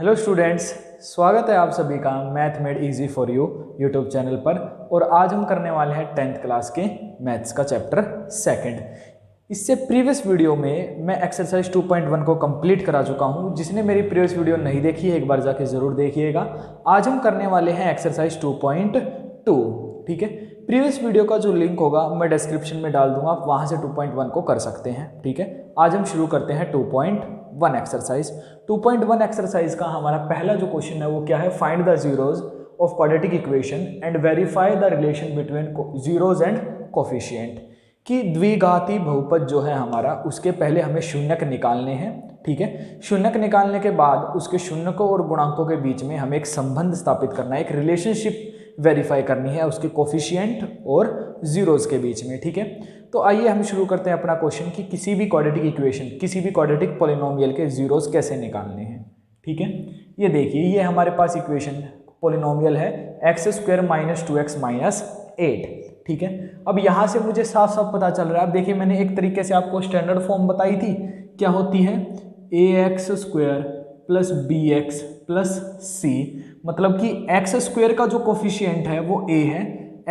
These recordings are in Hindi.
हेलो स्टूडेंट्स, स्वागत है आप सभी का math made easy for you YouTube channel पर। और आज हम करने वाले हैं 10th क्लास के मैथ्स का चैप्टर सेकंड। इससे प्रीवियस वीडियो में मैं एक्सरसाइज 2.1 को कंप्लीट करा चुका हूं। जिसने मेरी प्रीवियस वीडियो नहीं देखी है एक बार जाके ज़रूर देखिएगा। आज हम करने वाले हैं एक्सरसाइज 2.2। ठीक है, प्रीवियस वीडियो का जो लिंक होगा मैं डिस्क्रिप्शन में डाल दूंगा, आप वहां से 2.1 को कर सकते हैं। ठीक है, आज हम शुरू करते हैं 2.1 एक्सरसाइज। 2.1 एक्सरसाइज का हमारा पहला जो क्वेश्चन है वो क्या है, find the zeros of quadratic equation and verify the relation between zeros and coefficient. कि द्विघाती बहुपद जो है हमारा, उसके पहले हमें शून्यक निकालने हैं। ठीक है, शून्यक निकालने के बाद उसके शून्यकों और गुणांकों के बीच में हमें एक संबंध स्थापित करना है, एक रिलेशनशिप वेरीफाई करनी है उसके कोफिशिएंट और जीरोज के बीच में। ठीक है, तो आइए हम शुरू करते हैं अपना क्वेश्चन कि किसी भी क्वाड्रेटिक इक्वेशन, किसी भी क्वाड्रेटिक पॉलिनोमियल के जीरोज कैसे निकालने हैं। ठीक है, ये देखिए, ये हमारे पास इक्वेशन पॉलिनोमियल है x² - 2x - 8। ठीक है, अब यहाँ से मुझे साफ साफ पता चल रहा है। अब देखिए, मैंने एक तरीके से आपको स्टैंडर्ड फॉर्म बताई थी, क्या होती है, ax² + bx + c। मतलब कि x² का जो कोफिशिएंट है वो a है,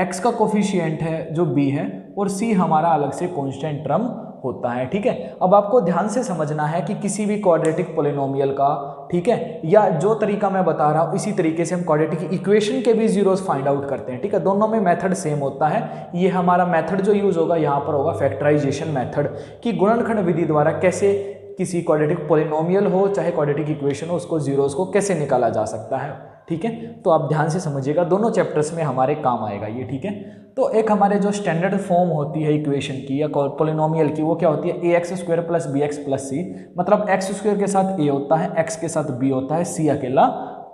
x का कोफिशिएंट है जो b है, और c हमारा अलग से कांस्टेंट टर्म होता है। ठीक है, अब आपको ध्यान से समझना है कि किसी भी क्वाड्रेटिक पॉलिनोमियल का, ठीक है, या जो तरीका मैं बता रहा हूँ इसी तरीके से हम क्वाड्रेटिक इक्वेशन के भी जीरोस फाइंड आउट करते हैं। ठीक है, दोनों में मेथड सेम होता है। ये हमारा मेथड जो यूज होगा यहाँ पर होगा फैक्टराइजेशन मेथड, कि गुणनखंड विधि द्वारा कैसे किसी क्वाड्रेटिक पॉलिनोमियल हो चाहे क्वाड्रेटिक इक्वेशन हो, उसको जीरोस को कैसे निकाला जा सकता है। ठीक है, तो आप ध्यान से समझिएगा, दोनों चैप्टर्स में हमारे काम आएगा ये। ठीक है, तो एक हमारे जो स्टैंडर्ड फॉर्म होती है इक्वेशन की या पॉलिनोमियल की, वो क्या होती है, ax² + bx + c। मतलब x² के साथ a होता है, x के साथ b होता है, c अकेला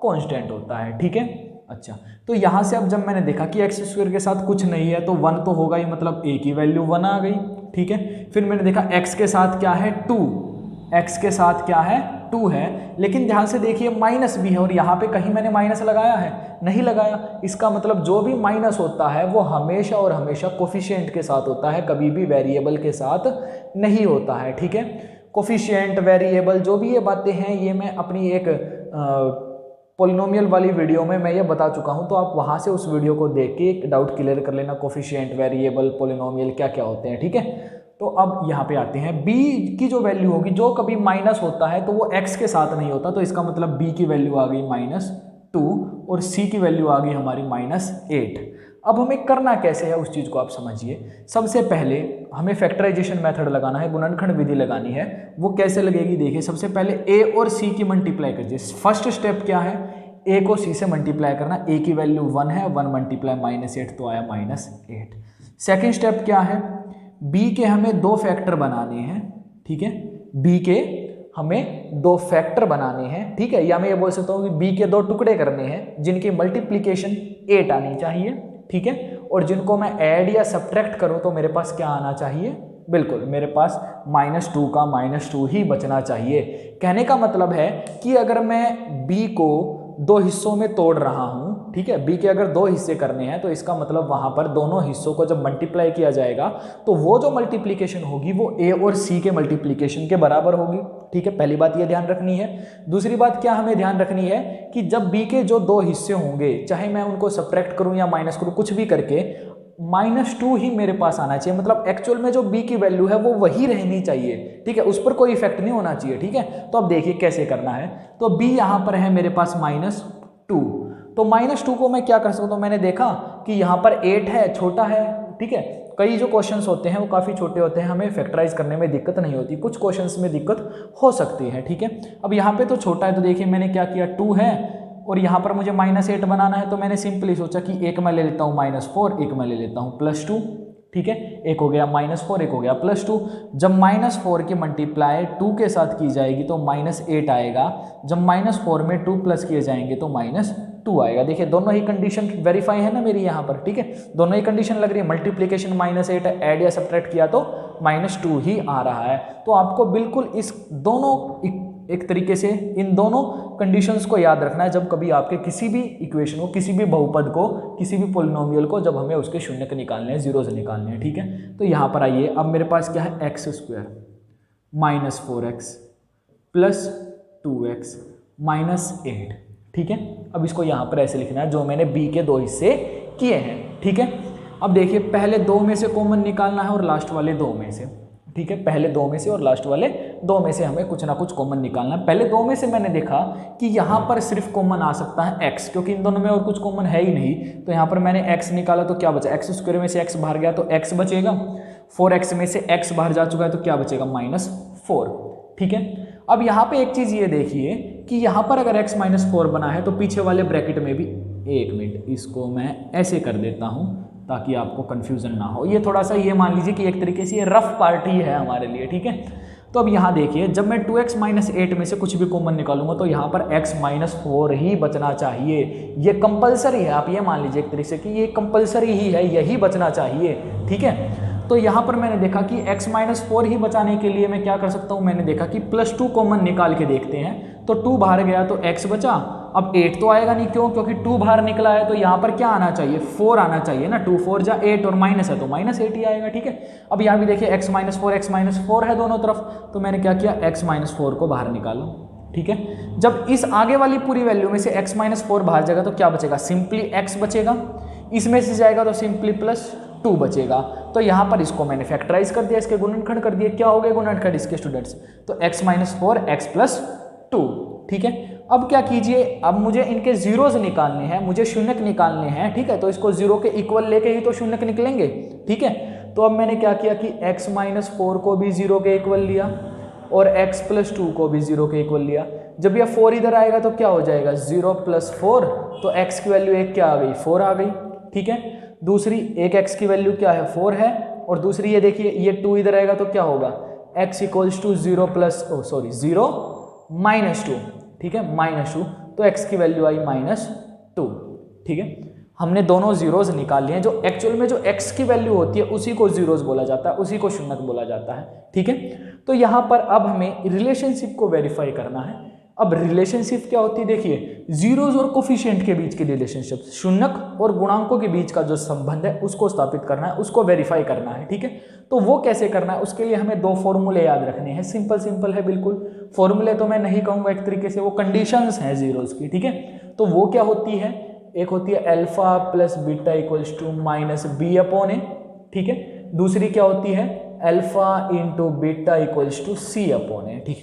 कांस्टेंट होता है। ठीक है, अच्छा, तो यहाँ से अब जब मैंने देखा कि x² के साथ कुछ नहीं है तो 1 तो होगा ही, मतलब a की वैल्यू 1 आ गई। ठीक है, फिर मैंने देखा x के साथ क्या है, 2, x के साथ क्या है, 2 है, लेकिन ध्यान से देखिए माइनस भी है, और यहाँ पे कहीं मैंने माइनस लगाया है, नहीं लगाया। इसका मतलब जो भी माइनस होता है वो हमेशा और हमेशा कोफिशिएंट के साथ होता है, कभी भी वेरिएबल के साथ नहीं होता है। ठीक है, कोफिशिएंट, वेरिएबल, जो भी ये बातें हैं, ये मैं अपनी एक पॉलिनोमियल वाली वीडियो में मैं ये बता चुका हूँ, तो आप वहाँ से उस वीडियो को देख के एक डाउट क्लियर कर लेना, कोफिशिएंट, वेरिएबल, पॉलिनोमियल क्या क्या होते हैं। ठीक है, तो अब यहाँ पे आते हैं, b की जो वैल्यू होगी, जो कभी माइनस होता है तो वो x के साथ नहीं होता, तो इसका मतलब b की वैल्यू आ गई -2 और c की वैल्यू आ गई हमारी -8। अब हमें करना कैसे है उस चीज़ को आप समझिए। सबसे पहले हमें फैक्टराइजेशन मेथड लगाना है, गुणनखंड विधि लगानी है। वो कैसे लगेगी, देखिए, सबसे पहले a और c की मल्टीप्लाई कीजिए। फर्स्ट स्टेप क्या है, a को c से मल्टीप्लाई करना, a की वैल्यू 1 है, 1 × -8 तो आया -8। सेकेंड स्टेप क्या है, b के हमें 2 फैक्टर बनाने हैं। ठीक है, b के हमें 2 फैक्टर बनाने हैं। ठीक है, या मैं ये बोल सकता हूँ कि b के 2 टुकड़े करने हैं जिनकी मल्टीप्लिकेशन 8 आनी चाहिए। ठीक है, और जिनको मैं ऐड या सब्ट्रैक्ट करूँ तो मेरे पास क्या आना चाहिए, बिल्कुल मेरे पास -2 का -2 ही बचना चाहिए। कहने का मतलब है कि अगर मैं b को 2 हिस्सों में तोड़ रहा हूं, ठीक है, b के अगर 2 हिस्से करने हैं तो इसका मतलब वहां पर दोनों हिस्सों को जब मल्टीप्लाई किया जाएगा तो वो जो मल्टीप्लिकेशन होगी वो a और c के मल्टीप्लिकेशन के बराबर होगी। ठीक है, पहली बात ये ध्यान रखनी है। दूसरी बात क्या हमें ध्यान रखनी है कि जब b के जो 2 हिस्से होंगे, चाहे मैं उनको सब्ट्रैक्ट करूं या माइनस करूं, कुछ भी करके -2 ही मेरे पास आना चाहिए। मतलब एक्चुअल में जो b की वैल्यू है वो वही रहनी चाहिए। ठीक है, उस पर कोई इफेक्ट नहीं होना चाहिए। ठीक है, तो अब देखिए कैसे करना है। तो b यहाँ पर है मेरे पास -2, तो -2 को मैं क्या कर सकता हूँ, मैंने देखा कि यहाँ पर 8 है, छोटा है। ठीक है, कई जो क्वेश्चंस होते हैं वो काफ़ी छोटे होते हैं, हमें फैक्टराइज करने में दिक्कत नहीं होती, कुछ क्वेश्चंस में दिक्कत हो सकती है। ठीक है, अब यहाँ पे तो छोटा है, तो देखिए मैंने क्या किया, 2 है और यहाँ पर मुझे -8 बनाना है, तो मैंने सिंपली सोचा कि एक मैं ले लेता हूँ -4, एक मैं ले लेता हूँ +2। ठीक है, एक हो गया -4, एक हो गया +2। जब -4 की मल्टीप्लाई 2 के साथ की जाएगी तो -8 आएगा, जब -4 में 2 प्लस किए जाएंगे तो -2 आएगा। देखिए दोनों ही कंडीशन वेरीफाई है ना मेरी यहाँ पर। ठीक है, दोनों ही कंडीशन लग रही है, मल्टीप्लिकेशन -8 है, ऐड या सब्ट्रैक्ट किया तो -2 ही आ रहा है। तो आपको बिल्कुल इस दोनों एक तरीके से इन दोनों कंडीशंस को याद रखना है जब कभी आपके किसी भी इक्वेशन को, किसी भी बहुपद को, किसी भी पॉलिनोमियल को, जब हमें उसके शून्य के निकालने हैं, जीरोज निकालने हैं। ठीक है, तो यहाँ पर आइए, अब मेरे पास क्या है, x² - 4x + 2x -8, ठीक है। अब इसको यहाँ पर ऐसे लिखना है जो मैंने b के 2 हिस्से किए हैं, ठीक है। अब देखिए पहले 2 में से कॉमन निकालना है और लास्ट वाले 2 में से, ठीक है। पहले 2 में से और लास्ट वाले 2 में से हमें कुछ ना कुछ कॉमन निकालना है। पहले 2 में से मैंने देखा कि यहाँ पर सिर्फ कॉमन आ सकता है x, क्योंकि इन दोनों में और कुछ कॉमन है ही नहीं। तो यहाँ पर मैंने x निकाला तो क्या बचा, x स्क्वायर में से x बाहर गया तो x बचेगा, 4x में से x बाहर जा चुका है तो क्या बचेगा, -4, ठीक है। अब यहाँ पे एक चीज़ ये देखिए कि यहाँ पर अगर x -4 बना है तो पीछे वाले ब्रैकेट में भी, एक मिनट इसको मैं ऐसे कर देता हूँ ताकि आपको कन्फ्यूज़न ना हो। ये थोड़ा सा ये मान लीजिए कि एक तरीके से ये रफ पार्ट ही है हमारे लिए, ठीक है। तो अब यहाँ देखिए जब मैं 2x - 8 में से कुछ भी कॉमन निकालूंगा तो यहाँ पर x -4 ही बचना चाहिए। ये कंपलसरी है, आप ये मान लीजिए एक तरीके से कि ये कंपलसरी ही है, यही बचना चाहिए, ठीक है। तो यहाँ पर मैंने देखा कि x -4 ही बचाने के लिए मैं क्या कर सकता हूँ, मैंने देखा कि +2 कॉमन निकाल के देखते हैं। तो 2 बाहर गया तो x बचा, अब 8 तो आएगा नहीं, क्यों, क्योंकि 2 बाहर निकला है तो यहाँ पर क्या आना चाहिए, 4 आना चाहिए ना, 2 4 जा 8 और माइनस है तो -8 ही आएगा, ठीक है। अब यहाँ भी देखिए x -4 है दोनों तरफ, तो मैंने क्या किया, x -4 को बाहर निकाला, ठीक है। जब इस आगे वाली पूरी वैल्यू में से x -4 बाहर जाएगा तो क्या बचेगा, सिंपली x बचेगा, इसमें से जाएगा तो सिंपली +2 बचेगा। तो यहाँ पर इसको मैंने फैक्टराइज कर दिया, इसके गुणनखंड कर दिए। क्या हो गए गुणनखंड इसके स्टूडेंट्स, तो x -4 x +2, ठीक है। अब क्या कीजिए, अब मुझे इनके जीरोज निकालने हैं, मुझे शून्यक निकालने हैं, ठीक है। तो इसको 0 के इक्वल लेके ही तो शून्यक निकलेंगे, ठीक है। तो अब मैंने क्या किया कि x -4 को भी 0 के इक्वल लिया और x +2 को भी 0 के इक्वल लिया। जब यह 4 इधर आएगा तो क्या हो जाएगा, 0 + 4, तो x की वैल्यू एक क्या आ गई, 4 आ गई, ठीक है। दूसरी एक x की वैल्यू क्या है, 4 है, और दूसरी ये देखिए ये 2 इधर आएगा तो क्या होगा, x = 0 -2, ठीक है, -2, तो x की वैल्यू आई -2, ठीक है। हमने दोनों जीरोज निकाल लिए हैं। जो एक्चुअल में जो x की वैल्यू होती है उसी को जीरोज बोला जाता है, उसी को शून्यक बोला जाता है, ठीक है। तो यहाँ पर अब हमें रिलेशनशिप को वेरीफाई करना है। अब रिलेशनशिप क्या होती है, देखिए जीरोज और कोफिशिएंट के बीच की रिलेशनशिप, शून्यक और गुणांकों के बीच का जो संबंध है उसको स्थापित करना है, उसको वेरीफाई करना है, ठीक है। तो वो कैसे करना है, उसके लिए हमें 2 फॉर्मूले याद रखने हैं। सिंपल है बिल्कुल, फॉर्मूले तो मैं नहीं कहूँगा, एक तरीके से वो कंडीशंस हैं जीरोज की, ठीक है। तो वो क्या होती है, एक होती है अल्फा + बीटा = -b/a, ठीक है। दूसरी क्या होती है, अल्फा × बीटा = c/a,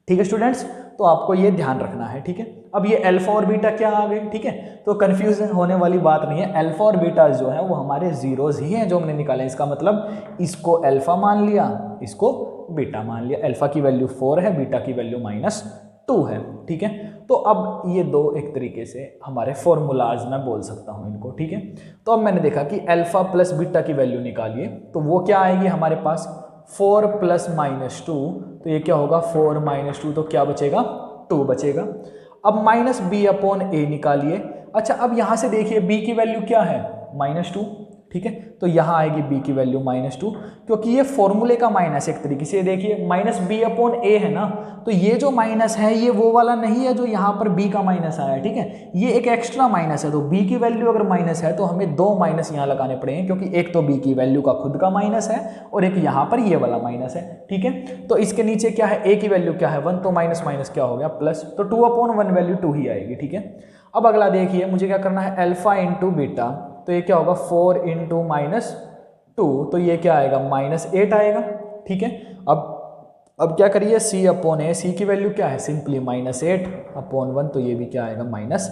ठीक है स्टूडेंट्स। तो आपको ये ध्यान रखना है, ठीक है। अब ये अल्फा और बीटा क्या आ गए, ठीक है। तो कंफ्यूजन होने वाली बात नहीं है, अल्फा और बीटा जो है वो हमारे जीरोज ही हैं जो हमने निकाले। इसका मतलब इसको अल्फा मान लिया, इसको बीटा मान लिया। अल्फा की वैल्यू 4 है, बीटा की वैल्यू -2 है, ठीक है। तो अब ये दो एक तरीके से हमारे फॉर्मूलाज मैं बोल सकता हूँ इनको, ठीक है। तो अब मैंने देखा कि अल्फा + बीटा की वैल्यू निकालिए, तो वो क्या आएगी हमारे पास, 4 + -2, तो ये क्या होगा, 4 - 2, तो क्या बचेगा, 2 बचेगा। अब -b/a निकालिए। अच्छा अब यहाँ से देखिए b की वैल्यू क्या है, -2, ठीक है। तो यहाँ आएगी b की वैल्यू -2, क्योंकि ये फॉर्मूले का माइनस, एक तरीके से देखिए -b/a है ना, तो ये जो माइनस है ये वो वाला नहीं है जो यहाँ पर b का माइनस आया है, ठीक है। ये एक एक्स्ट्रा माइनस है, तो b की वैल्यू अगर माइनस है तो हमें 2 माइनस यहाँ लगाने पड़ेंगे, क्योंकि एक तो b की वैल्यू का खुद का माइनस है और एक यहाँ पर ये वाला माइनस है, ठीक है। तो इसके नीचे क्या है, a की वैल्यू क्या है, 1, तो माइनस माइनस क्या हो गया प्लस, तो 2/1 वैल्यू 2 ही आएगी, ठीक है। अब अगला देखिए मुझे क्या करना है, अल्फा × बीटा, तो ये क्या होगा 4 × -2, तो ये क्या आएगा -8 आएगा, ठीक है। अब क्या करिए, c/a, c की वैल्यू क्या है, सिंपली -8/1, तो ये भी क्या आएगा -8।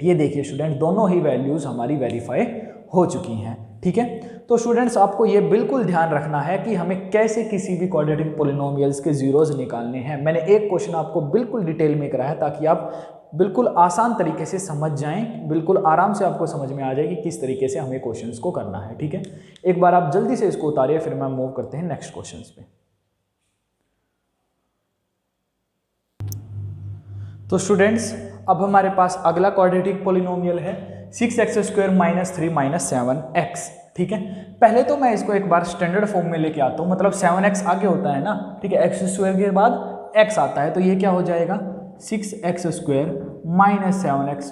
ये देखिए स्टूडेंट दोनों ही वैल्यूज हमारी वेरीफाई हो चुकी हैं, ठीक है। तो स्टूडेंट्स आपको ये बिल्कुल ध्यान रखना है कि हमें कैसे किसी भी क्वाड्रेटिक पॉलिनोमियल्स के जीरोज निकालने हैं। मैंने एक क्वेश्चन आपको बिल्कुल डिटेल में कराया ताकि आप बिल्कुल आसान तरीके से समझ जाएं, बिल्कुल आराम से आपको समझ में आ जाए कि किस तरीके से हमें क्वेश्चंस को करना है, ठीक है। एक बार आप जल्दी से इसको उतारिए, फिर मैं मूव करते हैं नेक्स्ट क्वेश्चंस पे। तो स्टूडेंट्स अब हमारे पास अगला क्वाड्रेटिक पॉलिनोमियल है 6x² - 3 - 7x, ठीक है। पहले तो मैं इसको एक बार स्टैंडर्ड फॉर्म में लेके आता हूँ, मतलब 7x आगे होता है ना, ठीक है, x² के बाद x आता है, तो ये क्या हो जाएगा 6x² - 7x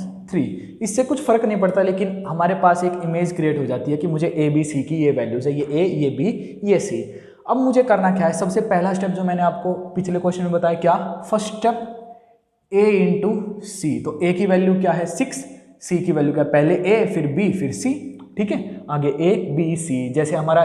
- 3। इससे कुछ फर्क नहीं पड़ता, लेकिन हमारे पास एक इमेज क्रिएट हो जाती है कि मुझे a b c की ये वैल्यूज है, ये a ये b ये c। अब मुझे करना क्या है, सबसे पहला स्टेप जो मैंने आपको पिछले क्वेश्चन में बताया, क्या फर्स्ट स्टेप a इंटू सी, तो a की वैल्यू क्या है 6, c की वैल्यू क्या है, पहले a फिर b फिर c, ठीक है। आगे a b c, जैसे हमारा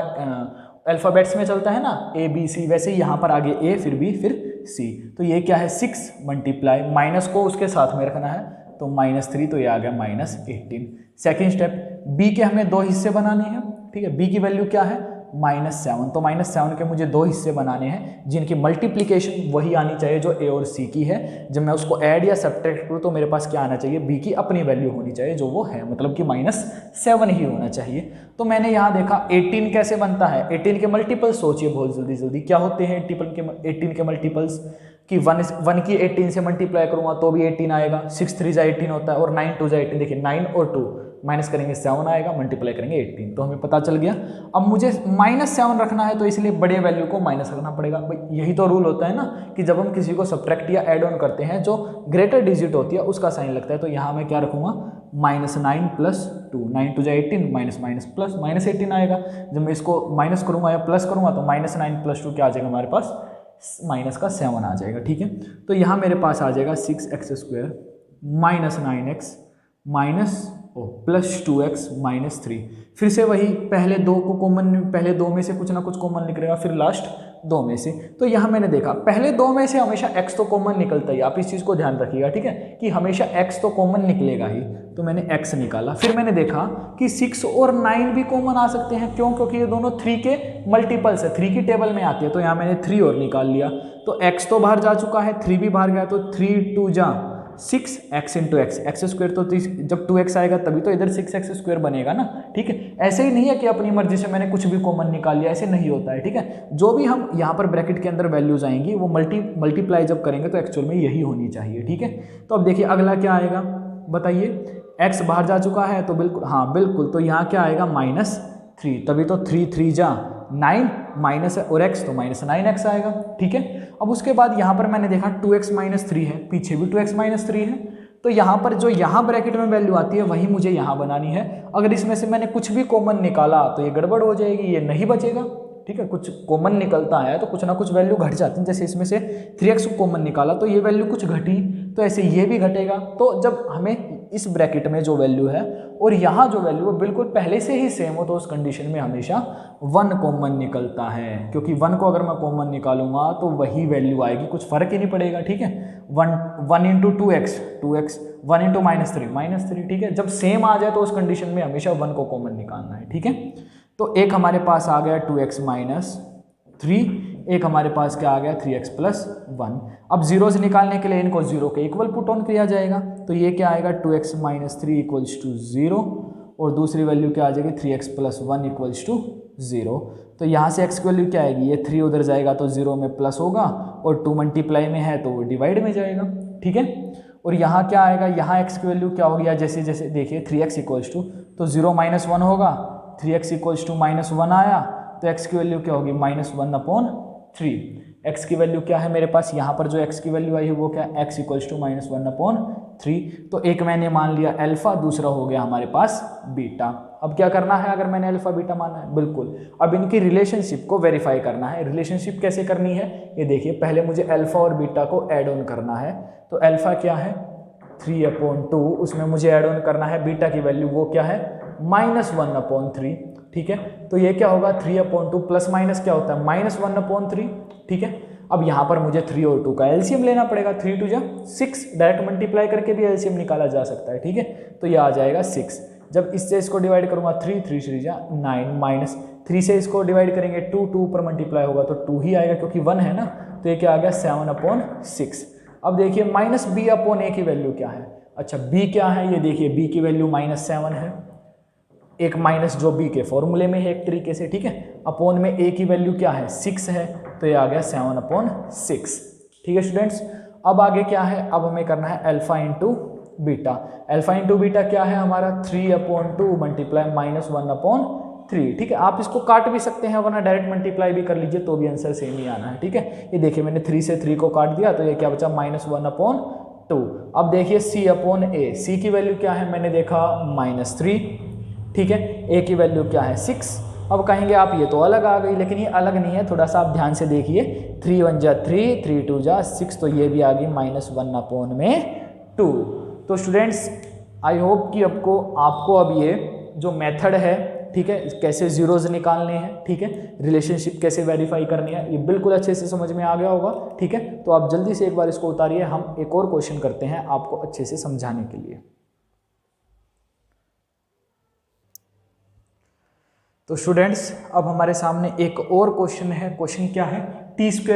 अल्फ़ाबेट्स में चलता है ना a b c, वैसे ही यहाँ पर आगे a फिर b फिर c। तो ये क्या है 6 मल्टीप्लाई, माइनस को उसके साथ में रखना है तो -3, तो ये आ गया -18। सेकेंड स्टेप, b के हमें 2 हिस्से बनाने हैं, ठीक है। b की वैल्यू क्या है -7, तो -7 के मुझे 2 हिस्से बनाने हैं जिनकी मल्टीप्लिकेशन वही आनी चाहिए जो a और c की है। जब मैं उसको ऐड या सब्ट्रैक्ट करूँ तो मेरे पास क्या आना चाहिए, b की अपनी वैल्यू होनी चाहिए जो वो है, मतलब कि -7 ही होना चाहिए। तो मैंने यहाँ देखा 18 कैसे बनता है, 18 के मल्टीपल्स सोचिए बहुत जल्दी जल्दी, क्या होते हैं 18 के मल्टीपल्स, कि 1 की 18 से मल्टीप्लाई करूँगा तो भी 18 आएगा, 6 3 जा 18 होता है और 9 2 जा 18, देखिए 9 और 2 माइनस करेंगे 7 आएगा, मल्टीप्लाई करेंगे 18, तो हमें पता चल गया। अब मुझे -7 रखना है तो इसलिए बड़े वैल्यू को माइनस रखना पड़ेगा, भाई यही तो रूल होता है ना कि जब हम किसी को सब्ट्रैक्ट या ऐड ऑन करते हैं जो ग्रेटर डिजिट होती है उसका साइन लगता है। तो यहाँ मैं क्या रखूँगा -9 + 2, 9 2 जा 18, माइनस माइनस प्लस -18 आएगा। जब मैं इसको माइनस करूँगा या प्लस करूँगा तो -9 + 2 क्या आ जाएगा हमारे पास, माइनस का 7 आ जाएगा, ठीक है। तो यहाँ मेरे पास आ जाएगा 6x² -9x प्लस 2x -3। फिर से वही पहले दो को कॉमन, पहले दो में से कुछ ना कुछ कॉमन निकलेगा, फिर लास्ट दो में से। तो यहाँ मैंने देखा पहले दो में से हमेशा x तो कॉमन निकलता ही, आप इस चीज़ को ध्यान रखिएगा, ठीक है, कि हमेशा x तो कॉमन निकलेगा ही। तो मैंने x निकाला, फिर मैंने देखा कि 6 और 9 भी कॉमन आ सकते हैं, क्यों, क्योंकि ये दोनों 3 के मल्टीपल्स है, 3 की टेबल में आती है। तो यहाँ मैंने 3 और निकाल लिया, तो x तो बाहर जा चुका है, 3 भी बाहर गया, तो 3 2 जा 6 x into x, x square, तो जब 2x आएगा तभी तो इधर 6x² बनेगा ना, ठीक है। ऐसे ही नहीं है कि अपनी मर्जी से मैंने कुछ भी कॉमन निकाल लिया, ऐसे नहीं होता है, ठीक है। जो भी हम यहाँ पर ब्रैकेट के अंदर वैल्यूज आएंगी वो मल्टीप्लाई जब करेंगे तो एक्चुअल में यही होनी चाहिए, ठीक है। तो अब देखिए अगला क्या आएगा, बताइए, x बाहर जा चुका है तो बिल्कुल, हाँ बिल्कुल, तो यहाँ क्या आएगा -3, तभी तो 3 3 जा 9 माइनस और x तो -9x आएगा, ठीक है। अब उसके बाद यहाँ पर मैंने देखा 2x -3 है, पीछे भी 2x -3 है, तो यहाँ पर जो यहाँ ब्रैकेट में वैल्यू आती है वही मुझे यहाँ बनानी है। अगर इसमें से मैंने कुछ भी कॉमन निकाला तो ये गड़बड़ हो जाएगी, ये नहीं बचेगा, ठीक है। कुछ कॉमन निकलता है तो कुछ ना कुछ वैल्यू घट जाती है, जैसे इसमें से 3x कॉमन निकाला तो ये वैल्यू कुछ घटी, तो ऐसे ये भी घटेगा। तो जब हमें इस ब्रैकेट में जो वैल्यू है और यहाँ जो वैल्यू है बिल्कुल पहले से ही सेम हो तो उस कंडीशन में हमेशा 1 कॉमन निकलता है, क्योंकि 1 को अगर मैं कॉमन निकालूंगा तो वही वैल्यू आएगी, कुछ फर्क ही नहीं पड़ेगा, ठीक है। 1 इंटू 2x 1 इंटू -3, ठीक है। जब सेम आ जाए तो उस कंडीशन में हमेशा 1 को कॉमन निकालना है, ठीक है। तो एक हमारे पास आ गया 2x -3, एक हमारे पास क्या आ गया 3x + 1। अब जीरोस निकालने के लिए इनको 0 के इक्वल पुट ऑन किया जाएगा, तो ये क्या आएगा 2x -3 = 0 और दूसरी वैल्यू क्या आ जाएगी 3x + 1 = 0। तो यहाँ से x की वैल्यू क्या आएगी, ये 3 उधर जाएगा तो 0 में प्लस होगा और 2 मल्टीप्लाई में है तो वो डिवाइड में जाएगा, ठीक है। और यहाँ क्या आएगा, यहाँ x की वैल्यू क्या हो गया, जैसे जैसे देखिए 3x = तो 0 - 1 होगा, 3x = -1 आया तो x की वैल्यू क्या होगी -1/3। x की वैल्यू क्या है मेरे पास, यहाँ पर जो x की वैल्यू आई है वो क्या है, x = -1/3। तो एक मैंने मान लिया अल्फा, दूसरा हो गया हमारे पास बीटा। अब क्या करना है अगर मैंने अल्फा बीटा माना है, बिल्कुल अब इनकी रिलेशनशिप को वेरीफाई करना है। रिलेशनशिप कैसे करनी है ये देखिए, पहले मुझे अल्फा और बीटा को ऐड ऑन करना है। तो अल्फा क्या है 3/2, उसमें मुझे ऐड ऑन करना है बीटा की वैल्यू, वो क्या है -1/3, ठीक है। तो ये क्या होगा 3/2 प्लस माइनस क्या होता है -1/3, ठीक है। अब यहाँ पर मुझे 3 और 2 का एलसीएम लेना पड़ेगा, 3 2 जा 6, डायरेक्ट मल्टीप्लाई करके भी एलसीएम निकाला जा सकता है, ठीक है। तो ये आ जाएगा 6। जब इससे इसको डिवाइड करूँगा 3 3 3 जा 9, -3 से इसको डिवाइड करेंगे 2 2 पर मल्टीप्लाई होगा तो 2 ही आएगा क्योंकि 1 है ना, तो ये क्या आ गया 7/6। अब देखिए -b/a की वैल्यू क्या है, अच्छा b क्या है ये देखिए, b की वैल्यू -7 है, एक माइनस जो b के फॉर्मूले में है एक तरीके से, ठीक है। अपॉन में a की वैल्यू क्या है 6 है, तो ये आ गया 7/6, ठीक है स्टूडेंट्स। अब आगे क्या है, अब हमें करना है alpha into beta. Alpha into beta क्या है हमारा 3/2 मल्टीप्लाई -1/3, ठीक है। आप इसको काट भी सकते हैं वरना डायरेक्ट मल्टीप्लाई भी कर लीजिए तो भी आंसर सेम ही आना है, ठीक है। ये देखिए मैंने 3 से 3 को काट दिया तो ये क्या बचा -1/2। अब देखिए c/a, c की वैल्यू क्या है मैंने देखा -3, ठीक है। a की वैल्यू क्या है 6 अब कहेंगे आप ये तो अलग आ गई, लेकिन ये अलग नहीं है, थोड़ा सा आप ध्यान से देखिए। 3 1 जा 3, 3 2 जा 6, तो ये भी आ गई -1/2। तो स्टूडेंट्स आई होप कि आपको अब ये जो मेथड है, ठीक है, कैसे जीरोज निकालने हैं, ठीक है, रिलेशनशिप कैसे वेरीफाई करनी है, ये बिल्कुल अच्छे से समझ में आ गया होगा। ठीक है, तो आप जल्दी से एक बार इसको उतारिए, हम एक और क्वेश्चन करते हैं आपको अच्छे से समझाने के लिए। तो स्टूडेंट्स अब हमारे सामने एक और क्वेश्चन है। क्वेश्चन क्या है? t² -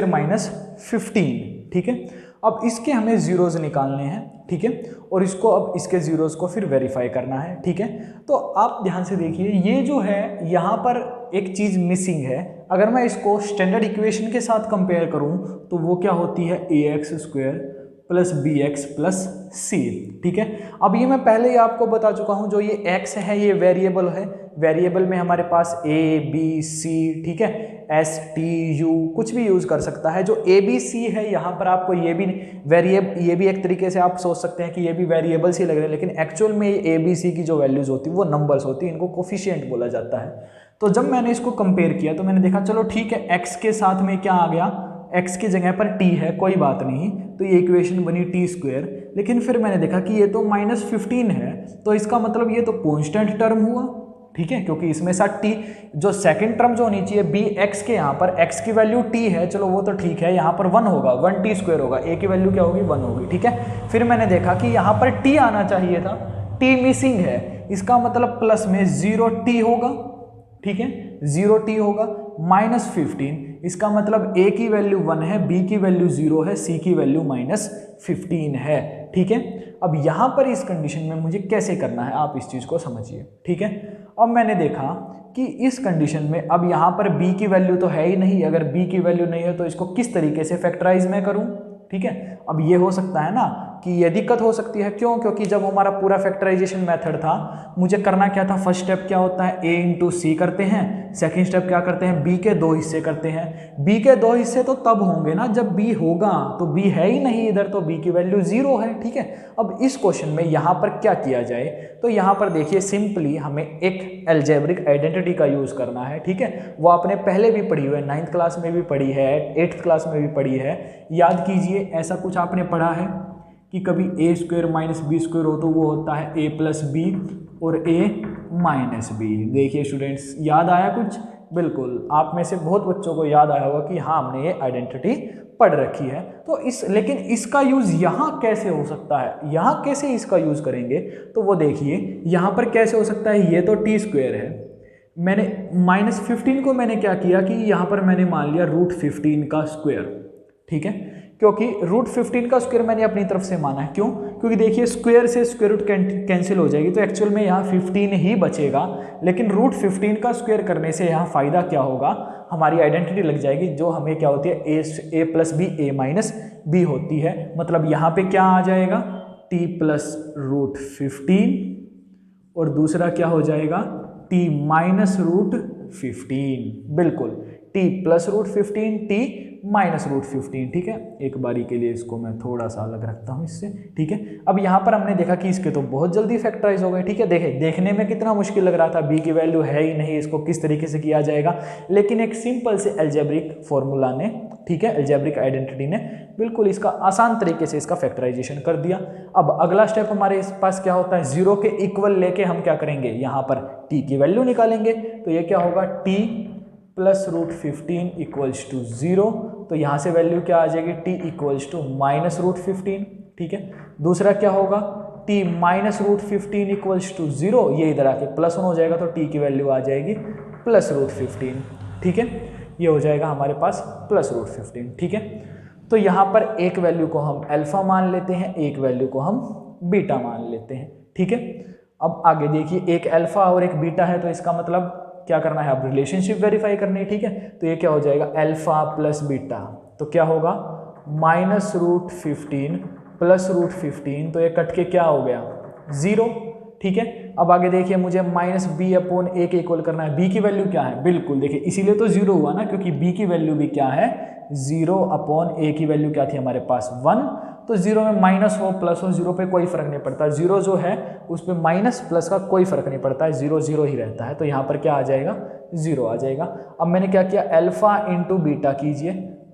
15। ठीक है, अब इसके हमें जीरोज निकालने हैं, ठीक है, और इसको अब इसके जीरोज को फिर वेरीफाई करना है। ठीक है, तो आप ध्यान से देखिए, ये जो है यहाँ पर एक चीज़ मिसिंग है। अगर मैं इसको स्टैंडर्ड इक्वेशन के साथ कंपेयर करूँ तो वो क्या होती है? ax² + bx + c। ठीक है, अब ये मैं पहले ही आपको बता चुका हूँ, जो ये x है ये वेरिएबल है। वेरिएबल में हमारे पास a b c, ठीक है, s t u कुछ भी यूज़ कर सकता है। जो a b c है यहाँ पर आपको ये भी एक तरीके से आप सोच सकते हैं कि ये भी वेरिएबल्स ही लग रहे हैं, लेकिन एक्चुअल में ये a b c की जो वैल्यूज़ होती है वो नंबर्स होती है, इनको कोफिशिएंट बोला जाता है। तो जब मैंने इसको कंपेयर किया तो मैंने देखा चलो ठीक है, x के साथ में क्या आ गया? x की जगह पर t है, कोई बात नहीं, तो ये इक्वेशन बनी t²। लेकिन फिर मैंने देखा कि ये तो -15 है, तो इसका मतलब ये तो कांस्टेंट टर्म हुआ। ठीक है, क्योंकि इसमें साथ t जो सेकंड टर्म जो होनी चाहिए bx के, यहाँ पर x की वैल्यू t है, चलो वो तो ठीक है, यहाँ पर 1 होगा, 1t² होगा, a की वैल्यू क्या होगी? 1 होगी। ठीक है, फिर मैंने देखा कि यहाँ पर t आना चाहिए था, t मिसिंग है, इसका मतलब प्लस में 0t होगा। ठीक है, 0t होगा, -15, इसका मतलब a की वैल्यू 1 है, b की वैल्यू 0 है, c की वैल्यू -15 है। ठीक है, अब यहाँ पर इस कंडीशन में मुझे कैसे करना है, आप इस चीज़ को समझिए। ठीक है, अब मैंने देखा कि इस कंडीशन में अब यहाँ पर b की वैल्यू तो है ही नहीं, अगर b की वैल्यू नहीं है तो इसको किस तरीके से फैक्टराइज मैं करूँ? ठीक है, अब ये हो सकता है ना कि ये दिक्कत हो सकती है, क्यों? क्योंकि जब हमारा पूरा फैक्टराइजेशन मेथड था, मुझे करना क्या था? फर्स्ट स्टेप क्या होता है? a × c करते हैं, सेकंड स्टेप क्या करते हैं? b के 2 हिस्से करते हैं। b के 2 हिस्से तो तब होंगे ना जब b होगा, तो b है ही नहीं इधर, तो b की वैल्यू 0 है। ठीक है, अब इस क्वेश्चन में यहाँ पर क्या किया जाए? तो यहाँ पर देखिए, सिंपली हमें एक अलजेब्रिक आइडेंटिटी का यूज़ करना है। ठीक है, वो आपने पहले भी पढ़ी हुई है, 9th क्लास में भी पढ़ी है, 8th क्लास में भी पढ़ी है। याद कीजिए, ऐसा कुछ आपने पढ़ा है कि कभी a² - b² हो तो वो होता है a + b और a - b। देखिए स्टूडेंट्स, याद आया कुछ? बिल्कुल, आप में से बहुत बच्चों को याद आया होगा कि हाँ, हमने ये आइडेंटिटी पढ़ रखी है। तो लेकिन इसका यूज़ यहाँ कैसे हो सकता है? यहाँ कैसे इसका यूज़ करेंगे? तो वो देखिए, यहाँ पर कैसे हो सकता है? ये तो t² है, मैंने -15 को मैंने क्या किया कि यहाँ पर मैंने मान लिया √15 का स्क्वायर। ठीक है, क्योंकि √15 का स्क्वायर मैंने अपनी तरफ से माना है। क्यों? क्योंकि देखिए, स्क्वायर से स्क्वायर रूट कैंसिल हो जाएगी, तो एक्चुअल में यहाँ 15 ही बचेगा, लेकिन √15 का स्क्वायर करने से यहाँ फ़ायदा क्या होगा? हमारी आइडेंटिटी लग जाएगी, जो हमें क्या होती है? a + b a - b होती है। मतलब यहाँ पे क्या आ जाएगा? t + √15 और दूसरा क्या हो जाएगा? t - √15। बिल्कुल, t + √15, t -√15। ठीक है, एक बारी के लिए इसको मैं थोड़ा सा अलग रखता हूँ इससे। ठीक है, अब यहाँ पर हमने देखा कि इसके तो बहुत जल्दी फैक्टराइज हो गए। ठीक है, देखने में कितना मुश्किल लग रहा था, b की वैल्यू है ही नहीं, इसको किस तरीके से किया जाएगा, लेकिन एक सिंपल से अलजेब्रिक फॉर्मूला ने, ठीक है, अलजेब्रिक आइडेंटिटी ने बिल्कुल इसका आसान तरीके से इसका फैक्टराइजेशन कर दिया। अब अगला स्टेप हमारे पास क्या होता है? 0 के इक्वल लेके हम क्या करेंगे? यहाँ पर t की वैल्यू निकालेंगे। तो ये क्या होगा? t + √15 = 0, तो यहाँ से वैल्यू क्या आ जाएगी? t = -√15। ठीक है, दूसरा क्या होगा? t -√15 = 0, ये इधर आके +1 हो जाएगा, तो t की वैल्यू आ जाएगी +√15। ठीक है, ये हो जाएगा हमारे पास +√15। ठीक है, तो यहाँ पर एक वैल्यू को हम अल्फा मान लेते हैं, एक वैल्यू को हम बीटा मान लेते हैं। ठीक है, अब आगे देखिए, एक अल्फा और एक बीटा है, तो इसका मतलब क्या करना है? अब रिलेशनशिप वेरीफाई करनी है। ठीक है, तो ये क्या हो जाएगा? अल्फा + बीटा, तो क्या होगा? -√15 + √15, तो ये कट के क्या हो गया? 0। ठीक है, अब आगे देखिए, मुझे -b/a के इक्वल करना है। b की वैल्यू क्या है? बिल्कुल देखिए, इसीलिए तो 0 हुआ ना, क्योंकि b की वैल्यू भी क्या है? 0/a की वैल्यू क्या थी हमारे पास? 1, तो जीरो में माइनस हो प्लस हो जीरो पे कोई फर्क नहीं पड़ता, जीरो जो है उस पर माइनस प्लस का कोई फर्क नहीं पड़ता है, जीरो जीरो ही रहता है। तो यहाँ पर क्या आ जाएगा, जीरो आ जाएगा। अब मैंने क्या किया, अल्फा इंटू बीटा कीजिए,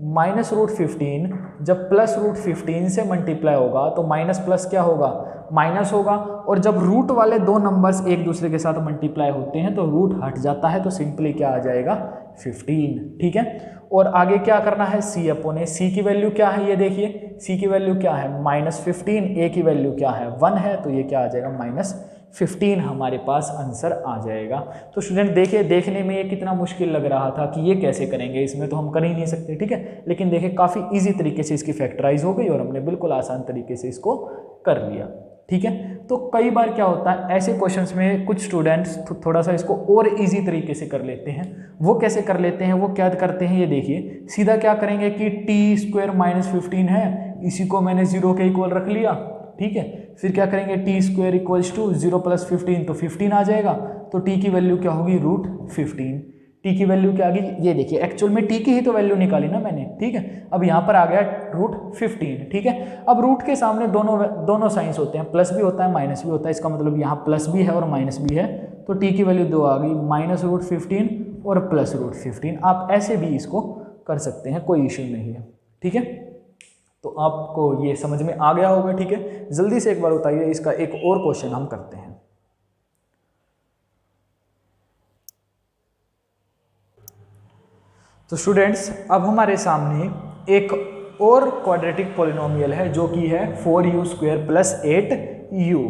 -√15 जब +√15 से मल्टीप्लाई होगा तो माइनस प्लस क्या होगा, माइनस होगा, और जब रूट वाले दो नंबर्स एक दूसरे के साथ मल्टीप्लाई होते हैं तो रूट हट जाता है, तो सिंपली क्या आ जाएगा 15। ठीक है, और आगे क्या करना है, c/a, c की वैल्यू क्या है ये देखिए, c की वैल्यू क्या है -15, a की वैल्यू क्या है 1 है, तो ये क्या आ जाएगा -15 हमारे पास आंसर आ जाएगा। तो स्टूडेंट देखिए, देखने में ये कितना मुश्किल लग रहा था कि ये कैसे करेंगे, इसमें तो हम कर ही नहीं सकते। ठीक है, लेकिन देखिए काफ़ी इजी तरीके से इसकी फैक्टराइज हो गई और हमने बिल्कुल आसान तरीके से इसको कर लिया। ठीक है, तो कई बार क्या होता है ऐसे क्वेश्चंस में कुछ स्टूडेंट्स थोड़ा सा इसको और इजी तरीके से कर लेते हैं। वो कैसे कर लेते हैं, वो क्या करते हैं, ये देखिए सीधा क्या करेंगे कि t² -15 है, इसी को मैंने 0 के इक्वल रख लिया। ठीक है, फिर क्या करेंगे, t² = 0 + 15 तो 15 आ जाएगा, तो t की वैल्यू क्या होगी √15। t की वैल्यू क्या आ गई, ये देखिए एक्चुअल में t की ही तो वैल्यू निकाली ना मैंने। ठीक है, अब यहाँ पर आ गया √15। ठीक है, अब रूट के सामने दोनों साइंस होते हैं, प्लस भी होता है माइनस भी होता है, इसका मतलब यहाँ प्लस भी है और माइनस भी है, तो t की वैल्यू 2 आ गई, -√15 और +√15। आप ऐसे भी इसको कर सकते हैं, कोई इश्यू नहीं है। ठीक है, तो आपको ये समझ में आ गया होगा। ठीक है, जल्दी से एक बार बताइए, इसका एक और क्वेश्चन हम करते हैं। तो स्टूडेंट्स अब हमारे सामने एक और क्वाड्रेटिक पॉलिनोमियल है जो कि है 4u² + 8u।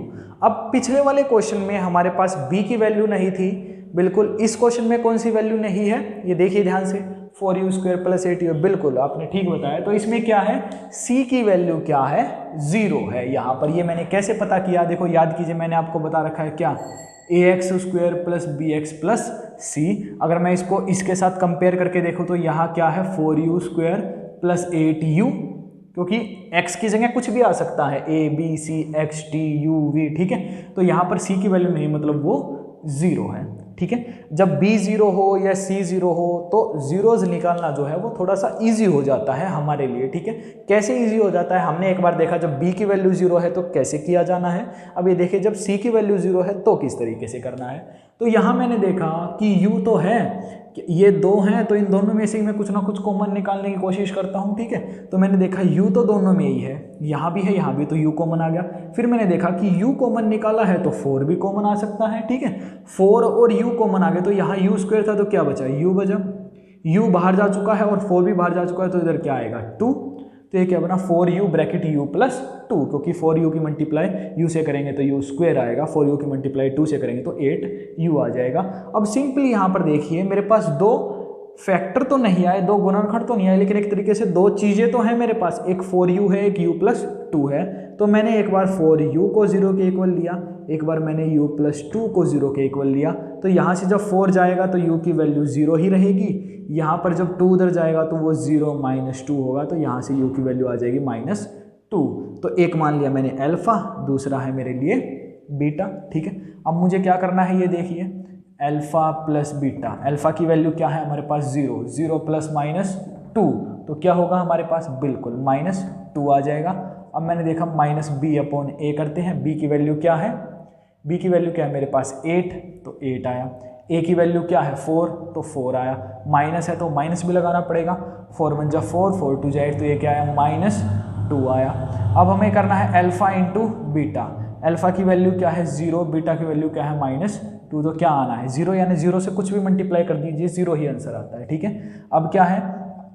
अब पिछले वाले क्वेश्चन में हमारे पास b की वैल्यू नहीं थी, बिल्कुल इस क्वेश्चन में कौन सी वैल्यू नहीं है, ये देखिए ध्यान से, 4u² + 8u, बिल्कुल आपने ठीक बताया। तो इसमें क्या है, c की वैल्यू क्या है, 0 है यहाँ पर। ये मैंने कैसे पता किया, देखो याद कीजिए, मैंने आपको बता रखा है क्या, ax² + bx + c। अगर मैं इसको इसके साथ कंपेयर करके देखूँ तो यहाँ क्या है, 4u² + 8u, क्योंकि x की जगह कुछ भी आ सकता है, a b c x t u v। ठीक है, तो यहाँ पर c की वैल्यू नहीं, मतलब वो 0 है। ठीक है, जब b 0 हो या c 0 हो तो जीरोज निकालना जो है वो थोड़ा सा इजी हो जाता है हमारे लिए। ठीक है, कैसे इजी हो जाता है, हमने एक बार देखा जब b की वैल्यू 0 है तो कैसे किया जाना है। अब ये देखिए जब c की वैल्यू 0 है तो किस तरीके से करना है। तो यहाँ मैंने देखा कि u तो है, ये दो हैं, तो इन दोनों में से ही मैं कुछ ना कुछ कॉमन निकालने की कोशिश करता हूँ। ठीक है, तो मैंने देखा u तो दोनों में ही है, यहाँ भी है यहाँ भी, तो u कॉमन आ गया। फिर मैंने देखा कि u कॉमन निकाला है तो 4 भी कॉमन आ सकता है। ठीक है, 4 और u कॉमन आ गए, तो यहाँ u² था तो क्या बचा, u बचा, u बाहर जा चुका है और 4 भी बाहर जा चुका है, तो इधर क्या आएगा 2। तो ये क्या बना, 4u + 2, क्योंकि 4u की मल्टीप्लाई u से करेंगे तो u² आएगा, 4u की मल्टीप्लाई 2 से करेंगे तो 8u आ जाएगा। अब सिंपली यहाँ पर देखिए मेरे पास दो फैक्टर तो नहीं आए, दो गुणनखंड तो नहीं आए, लेकिन एक तरीके से दो चीज़ें तो हैं मेरे पास, एक 4u है, एक u + 2 है। तो मैंने एक बार 4u को 0 के इक्वल लिया, एक बार मैंने u + 2 को 0 के इक्वल लिया। तो यहाँ से जब 4 जाएगा तो u की वैल्यू 0 ही रहेगी, यहाँ पर जब 2 उधर जाएगा तो वो 0 - 2 होगा, तो यहाँ से u की वैल्यू आ जाएगी -2। तो एक मान लिया मैंने अल्फा, दूसरा है मेरे लिए बीटा। ठीक है, अब मुझे क्या करना है, ये देखिए अल्फा + बीटा, अल्फा की वैल्यू क्या है हमारे पास 0, 0 + -2, तो क्या होगा हमारे पास, बिल्कुल -2 आ जाएगा। अब मैंने देखा -b/a करते हैं, b की वैल्यू क्या है, b की वैल्यू क्या है मेरे पास 8, तो 8 आया। a की वैल्यू क्या है 4, तो 4 आया। माइनस है तो माइनस भी लगाना पड़ेगा, 4 × 4, 4 × 2 8, तो ये क्या आया -2 आया। अब हमें करना है अल्फा इंटू बीटा, अल्फा की वैल्यू क्या है 0, बीटा की वैल्यू क्या है -2, तो क्या आना है 0, यानी 0 से कुछ भी मल्टीप्लाई कर दीजिए 0 ही आंसर आता है। ठीक है, अब क्या है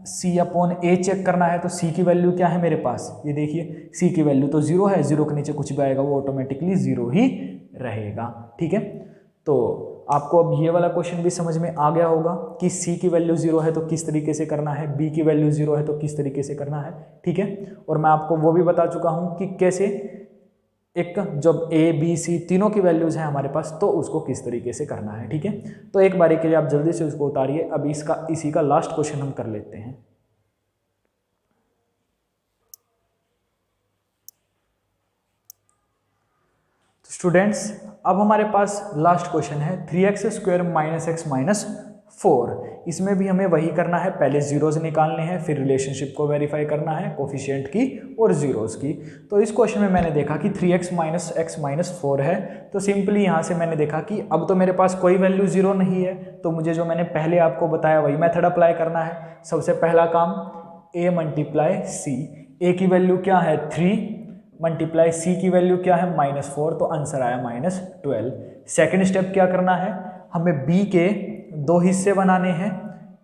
c/a चेक करना है, तो c की वैल्यू क्या है मेरे पास, ये देखिए c की वैल्यू तो 0 है, 0 के नीचे कुछ भी आएगा वो ऑटोमेटिकली 0 ही रहेगा। ठीक है, तो आपको अब ये वाला क्वेश्चन भी समझ में आ गया होगा कि c की वैल्यू 0 है तो किस तरीके से करना है, b की वैल्यू 0 है तो किस तरीके से करना है। ठीक है, और मैं आपको वो भी बता चुका हूँ कि कैसे एक जब a b c तीनों की वैल्यूज हैं हमारे पास तो उसको किस तरीके से करना है। ठीक है, तो एक बारी के लिए आप जल्दी से उसको उतारिए। अब इसी का लास्ट क्वेश्चन हम कर लेते हैं। स्टूडेंट्स अब हमारे पास लास्ट क्वेश्चन है 3x² - x 4। इसमें भी हमें वही करना है, पहले जीरोज़ निकालने हैं, फिर रिलेशनशिप को वेरीफाई करना है कोफिशिएंट की और जीरोज़ की। तो इस क्वेश्चन में मैंने देखा कि 3x माइनस x माइनस 4 है, तो सिंपली यहाँ से मैंने देखा कि अब तो मेरे पास कोई वैल्यू जीरो नहीं है, तो मुझे जो मैंने पहले आपको बताया वही मेथड अप्लाई करना है। सबसे पहला काम a मल्टीप्लाई c, a की वैल्यू क्या है 3 मल्टीप्लाई c की वैल्यू क्या है -4, तो आंसर आया -12। सेकेंड स्टेप क्या करना है, हमें b के दो हिस्से बनाने हैं,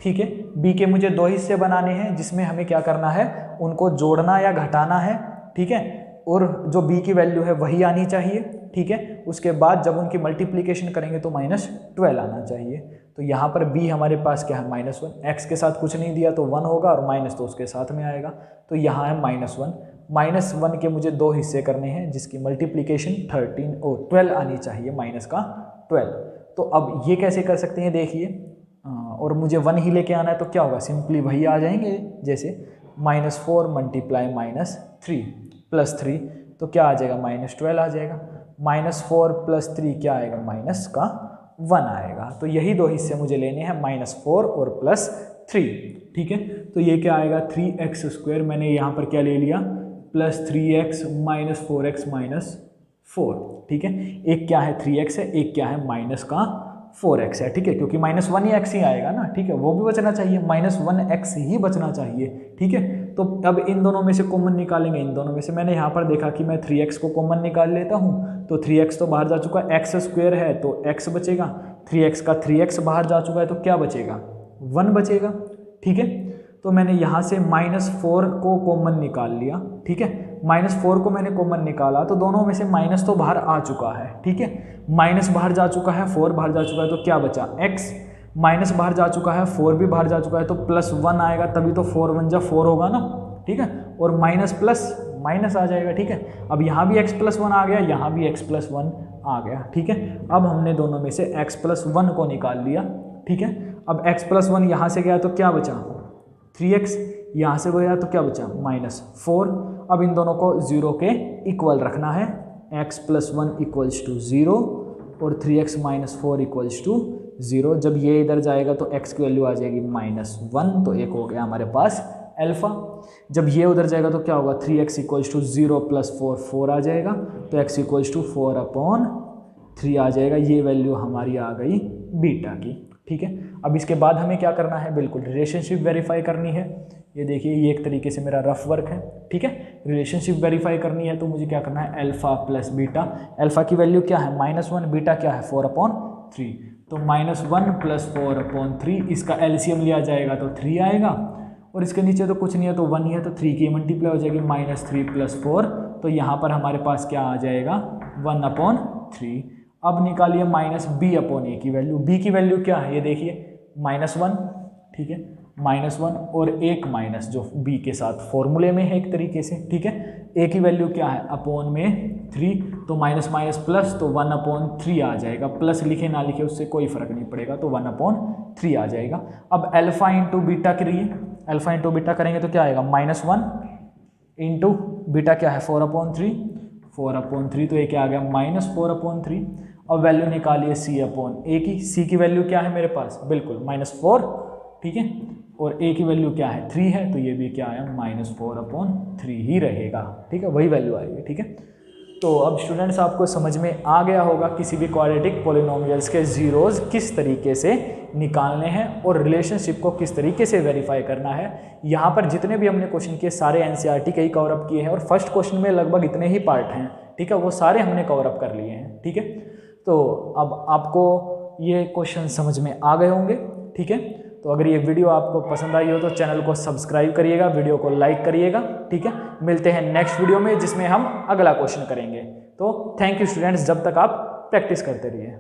ठीक है। b के मुझे दो हिस्से बनाने हैं जिसमें हमें क्या करना है, उनको जोड़ना या घटाना है, ठीक है। और जो b की वैल्यू है वही आनी चाहिए, ठीक है। उसके बाद जब उनकी मल्टीप्लिकेशन करेंगे तो -12 आना चाहिए। तो यहाँ पर b हमारे पास क्या है -1, x के साथ कुछ नहीं दिया तो 1 होगा और माइनस तो उसके साथ में आएगा, तो यहाँ है -1 के मुझे दो हिस्से करने हैं जिसकी मल्टीप्लिकेशन 12 आनी चाहिए, माइनस का 12। तो अब ये कैसे कर सकते हैं देखिए, और मुझे 1 ही लेके आना है तो क्या होगा, सिंपली वही आ जाएंगे, जैसे -4 मल्टीप्लाई -3 प्लस 3 तो क्या आ जाएगा -12 आ जाएगा, -4 प्लस 3 क्या आएगा माइनस का 1 आएगा। तो यही दो हिस्से मुझे लेने हैं, -4 और +3, ठीक है। तो ये क्या आएगा 3x², मैंने यहाँ पर क्या ले लिया +3x - 4x - 4, ठीक है। एक क्या है 3x है, एक क्या है माइनस का 4x है, ठीक है, क्योंकि -1x ही आएगा ना, ठीक है, वो भी बचना चाहिए, -1x ही बचना चाहिए, ठीक है। तो अब इन दोनों में से कॉमन निकालेंगे, इन दोनों में से मैंने यहाँ पर देखा कि मैं 3x को कॉमन निकाल लेता हूँ, तो 3x तो बाहर जा चुका है, x² है तो x बचेगा, 3x का 3x बाहर जा चुका है तो क्या बचेगा 1 बचेगा, ठीक है। तो मैंने यहाँ से -4 को कॉमन निकाल लिया, ठीक है। -4 को मैंने कॉमन निकाला तो दोनों में से माइनस तो बाहर आ चुका है, ठीक है, माइनस बाहर जा चुका है, 4 बाहर जा चुका है, तो क्या बचा x, माइनस बाहर जा चुका है, 4 भी बाहर जा चुका है, तो +1 आएगा, तभी तो 4 1 जा 4 होगा ना, ठीक है, और माइनस प्लस माइनस आ जाएगा, ठीक है। अब यहाँ भी x+1 आ गया, यहाँ भी x+1 आ गया, ठीक है। अब हमने दोनों में से x+1 को निकाल लिया, ठीक है। अब x+1 यहाँ से गया तो क्या बचा 3x, यहाँ से गया तो क्या बचा -4। अब इन दोनों को 0 के इक्वल रखना है, x+1 = 0 और 3x - 4 = 0। जब ये इधर जाएगा तो x की वैल्यू आ जाएगी -1, तो एक हो गया हमारे पास अल्फ़ा। जब ये उधर जाएगा तो क्या होगा 3x = 0 + 4 4 आ जाएगा, तो x = 4/3 आ जाएगा। ये वैल्यू हमारी आ गई बीटा की, ठीक है। अब इसके बाद हमें क्या करना है, बिल्कुल रिलेशनशिप वेरीफाई करनी है। ये देखिए ये एक तरीके से मेरा रफ वर्क है, ठीक है। रिलेशनशिप वेरीफाई करनी है तो मुझे क्या करना है, अल्फ़ा प्लस बीटा, अल्फ़ा की वैल्यू क्या है -1, बीटा क्या है 4/3, तो -1 + 4/3, इसका एलसीएम लिया जाएगा तो 3 आएगा, और इसके नीचे तो कुछ नहीं है तो 1 ही है, तो 3 की मल्टीप्लाई हो जाएगी -3 + 4, तो यहाँ पर हमारे पास क्या आ जाएगा 1/3। अब निकालिए -b/a की वैल्यू, b की वैल्यू क्या है ये देखिए -1, ठीक है, -1 और एक माइनस जो b के साथ फॉर्मूले में है एक तरीके से, ठीक है। a की वैल्यू क्या है अपॉन में 3, तो माइनस माइनस प्लस, तो 1/3 आ जाएगा, प्लस लिखे ना लिखे उससे कोई फर्क नहीं पड़ेगा, तो 1/3 आ जाएगा। अब अल्फ़ा इंटू बीटा करिए, अल्फ़ा इंटू बीटा करेंगे तो क्या आएगा -1 इंटू बीटा क्या है 4/3, तो ये क्या आ गया -4/3। अब वैल्यू निकालिए c/a की, c की वैल्यू क्या है मेरे पास बिल्कुल -4, ठीक है, और a की वैल्यू क्या है 3 है, तो ये भी क्या आया -4/3 ही रहेगा, ठीक है, वही वैल्यू आएगी, ठीक है। तो अब स्टूडेंट्स आपको समझ में आ गया होगा किसी भी क्वाड्रेटिक पॉलिनोमियल्स के जीरोज़ किस तरीके से निकालने हैं और रिलेशनशिप को किस तरीके से वेरीफाई करना है। यहाँ पर जितने भी हमने क्वेश्चन किए सारे एनसीईआरटी के ही कवर अप किए हैं, और फर्स्ट क्वेश्चन में लगभग इतने ही पार्ट हैं, ठीक है, वो सारे हमने कवर अप कर लिए हैं, ठीक है। तो अब आपको ये क्वेश्चन समझ में आ गए होंगे, ठीक है। तो अगर ये वीडियो आपको पसंद आई हो तो चैनल को सब्सक्राइब करिएगा, वीडियो को लाइक करिएगा, ठीक है। मिलते हैं नेक्स्ट वीडियो में जिसमें हम अगला क्वेश्चन करेंगे। तो थैंक यू स्टूडेंट्स, जब तक आप प्रैक्टिस करते रहिए।